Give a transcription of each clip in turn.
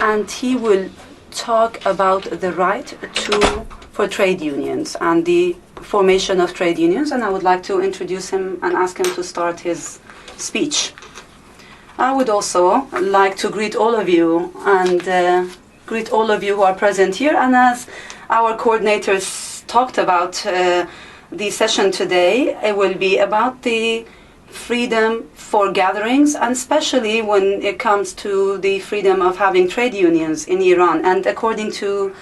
and he will talk about the right for trade unions and the formation of trade unions, and I would like to introduce him and ask him to start his speech. I would also like to greet all of you and greet all of you who are present here, and as our coordinators talked about the session today, it will be about the freedom for gatherings, and especially when it comes to the freedom of having trade unions in Iran. And according to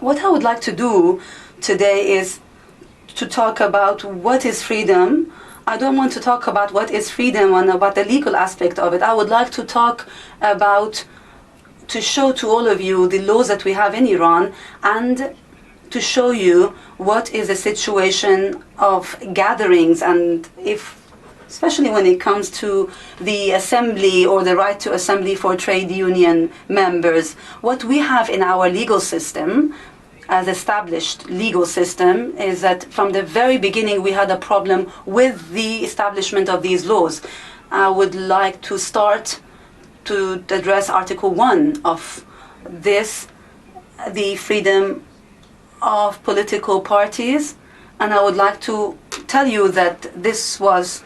what I would like to do today is to talk about what is freedom. I don't want to talk about what is freedom and about the legal aspect of it. I would like to talk about, to show to all of you the laws that we have in Iran, and to show you what is the situation of gatherings, and especially when it comes to the assembly or the right to assembly for trade union members. What we have in our legal system, as established legal system, is that from the very beginning we had a problem with the establishment of these laws. I would like to start to address Article 1 of this, the freedom of political parties, and I would like to tell you that this was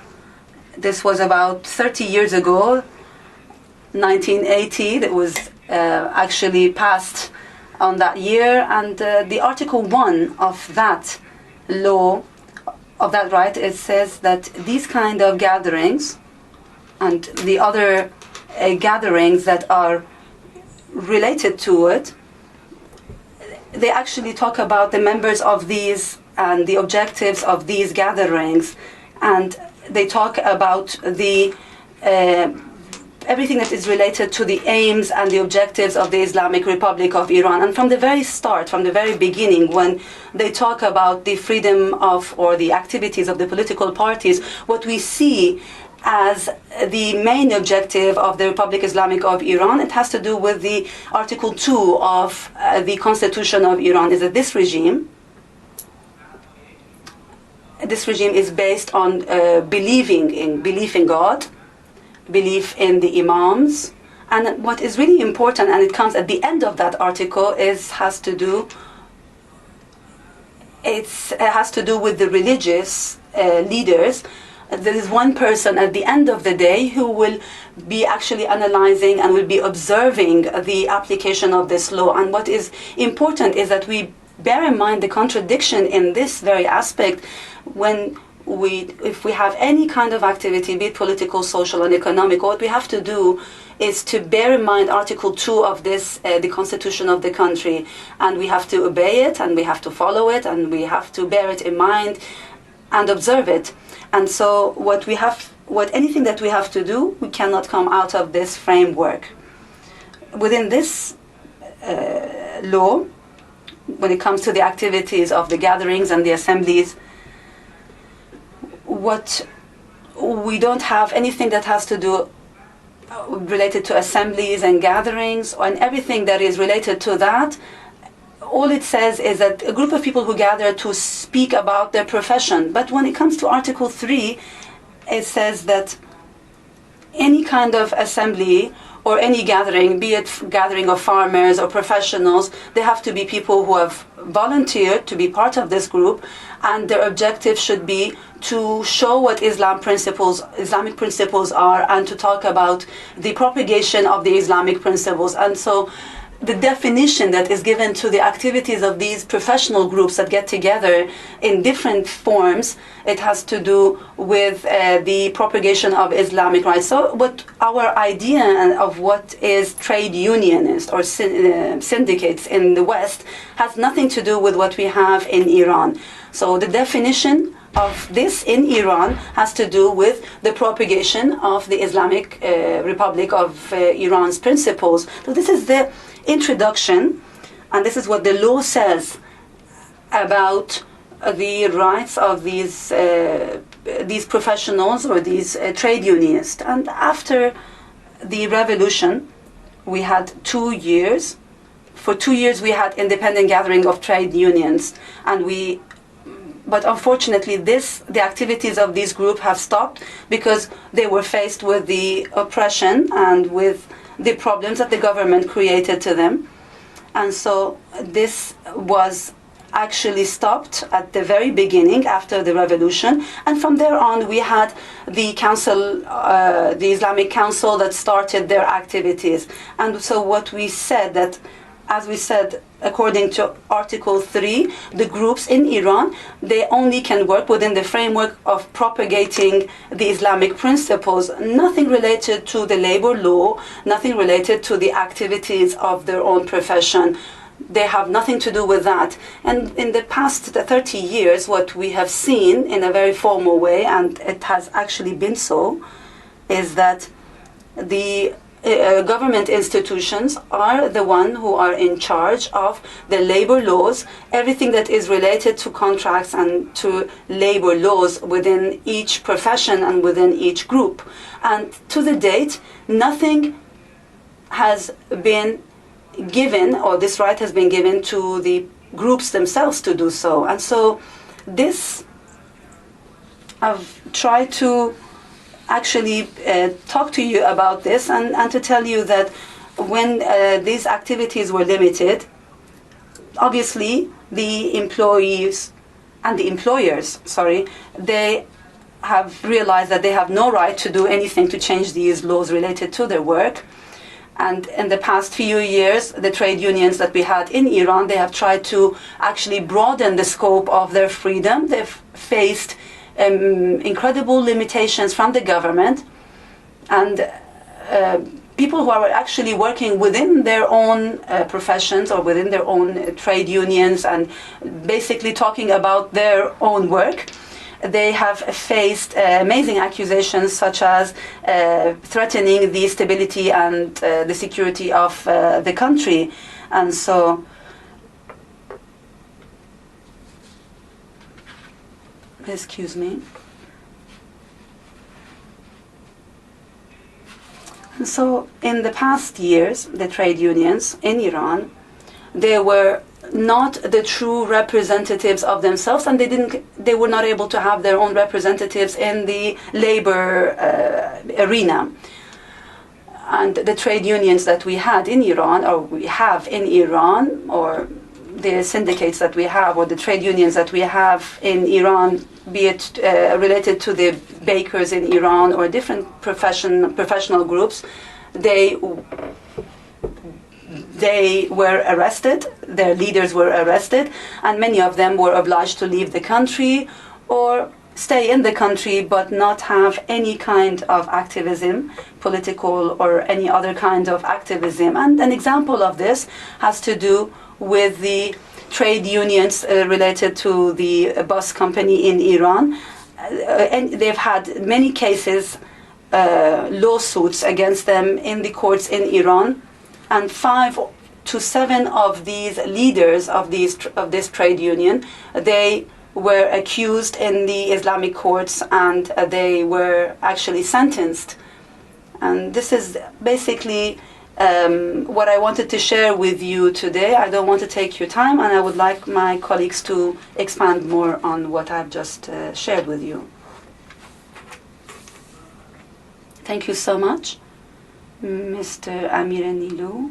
about 30 years ago, 1980, that was actually passed on that year, and the Article 1 of that law, of that right, it says that these kind of gatherings and the other gatherings that are related to it, they actually talk about the members of these and the objectives of these gatherings, and they talk about the everything that is related to the aims and the objectives of the Islamic Republic of Iran. And from the very start, from the very beginning, when they talk about the freedom of, or the activities of the political parties, what we see as the main objective of the Republic Islamic of Iran, it has to do with the Article 2 of the Constitution of Iran, is that this regime is based on belief in God, belief in the imams, and what is really important, and it comes at the end of that article, has to do with the religious leaders. There is one person at the end of the day who will be actually analyzing and will be observing the application of this law. And what is important is that we bear in mind the contradiction in this very aspect when if we have any kind of activity, be it political, social, and economic, what we have to do is to bear in mind Article 2 of this, the Constitution of the country, and we have to obey it, and we have to follow it, and we have to bear it in mind and observe it. And so anything that we have to do, we cannot come out of this framework. Within this law, when it comes to the activities of the gatherings and the assemblies, we don't have anything that has to do related to assemblies and gatherings, and everything that is related to that. All it says is that a group of people who gather to speak about their profession. But when it comes to Article 3, it says that any kind of assembly or any gathering, be it gathering of farmers or professionals, they have to be people who have volunteered to be part of this group, and their objective should be to show what Islamic principles are, and to talk about the propagation of the Islamic principles. And so the definition that is given to the activities of these professional groups that get together in different forms, it has to do with the propagation of Islamic rights. So what our idea of what is trade unionist or syndicates in the West has nothing to do with what we have in Iran. So the definition of this in Iran has to do with the propagation of the Islamic Republic of Iran's principles. So this is the introduction, and this is what the law says about the rights of these professionals or these trade unionists. And after the revolution, we had 2 years. For 2 years, we had independent gathering of trade unions, but unfortunately, the activities of this group have stopped because they were faced with the oppression and with the problems that the government created to them. And so this was actually stopped at the very beginning after the revolution, and from there on we had the council, the Islamic Council, that started their activities. And so what we said, that as we said, according to Article 3, the groups in Iran, they only can work within the framework of propagating the Islamic principles, nothing related to the labor law, nothing related to the activities of their own profession. They have nothing to do with that. And in the past 30 years, what we have seen in a very formal way, and it has actually been so, is that the government institutions are the one who are in charge of the labor laws, everything that is related to contracts and to labor laws within each profession and within each group. And to the date, nothing has been given, or this right has been given to the groups themselves to do so. And so this, I've tried to actually talk to you about this, and to tell you that when these activities were limited, obviously the employees and the employers, they have realized that they have no right to do anything to change these laws related to their work. And in the past few years, the trade unions that we had in Iran, they have tried to actually broaden the scope of their freedom. They've faced incredible limitations from the government, and people who are actually working within their own professions or within their own trade unions and basically talking about their own work, they have faced amazing accusations, such as threatening the stability and the security of the country. And so excuse me. And so in the past years, the trade unions in Iran, they were not the true representatives of themselves, and they were not able to have their own representatives in the labor arena. And the trade unions that we had in Iran, or we have in Iran, or the syndicates that we have, or the trade unions that we have in Iran, be it related to the bakers in Iran or different professional groups, they were arrested, their leaders were arrested, and many of them were obliged to leave the country or stay in the country but not have any kind of activism, political or any other kind of activism. And an example of this has to do with the trade unions related to the bus company in Iran. And they've had many cases, lawsuits against them in the courts in Iran. And 5 to 7 of these leaders of this trade union, they were accused in the Islamic courts, and they were actually sentenced. And this is basically what I wanted to share with you today. I don't want to take your time, and I would like my colleagues to expand more on what I've just shared with you. Thank you so much, Mr. Amir Nilo.